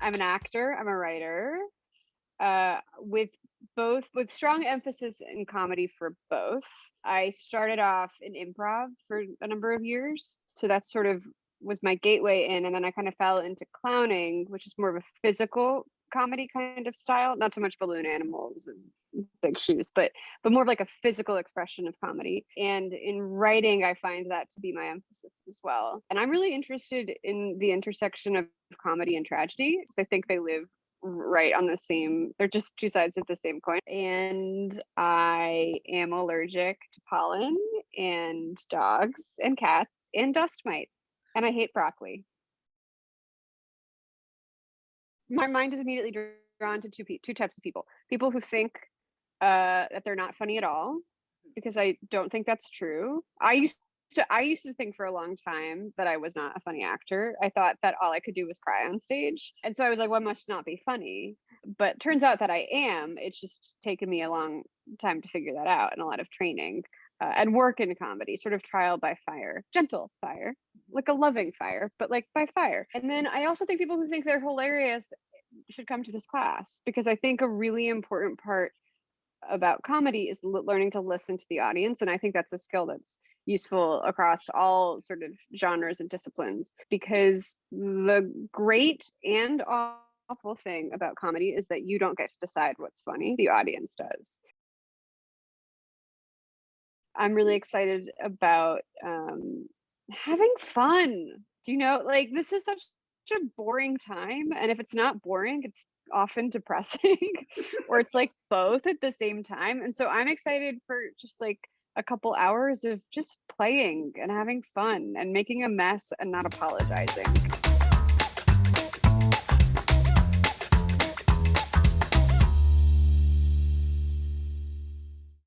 I'm an actor, I'm a writer, with strong emphasis in comedy for both. I started off in improv for a number of years, so that sort of was my gateway in, and then I kind of fell into clowning, which is more of a physical comedy kind of style, not so much balloon animals and big shoes, but more of like a physical expression of comedy. And in writing, I find that to be my emphasis as well. And I'm really interested in the intersection of comedy and tragedy because I think they live right on the same, they're just two sides of the same coin. And I am allergic to pollen and dogs and cats and dust mites, and I hate broccoli. My mind is immediately drawn to two types of people who think that they're not funny at all, because I don't think that's true. I used to think for a long time that I was not a funny actor. I thought that all I could do was cry on stage. And so I was like, well, I must not be funny. But turns out that I am. It's just taken me a long time to figure that out and a lot of training and work in comedy, sort of trial by fire, gentle fire, like a loving fire, but like by fire. And then I also think people who think they're hilarious should come to this class, because I think a really important part about comedy is learning to listen to the audience. And I think that's a skill that's useful across all sort of genres and disciplines, because the great and awful thing about comedy is that you don't get to decide what's funny, the audience does. I'm really excited about having fun. Do you know, like, this is such a boring time, and if it's not boring, it's often depressing, or it's like both at the same time. And so I'm excited for just like a couple hours of just playing and having fun and making a mess and not apologizing.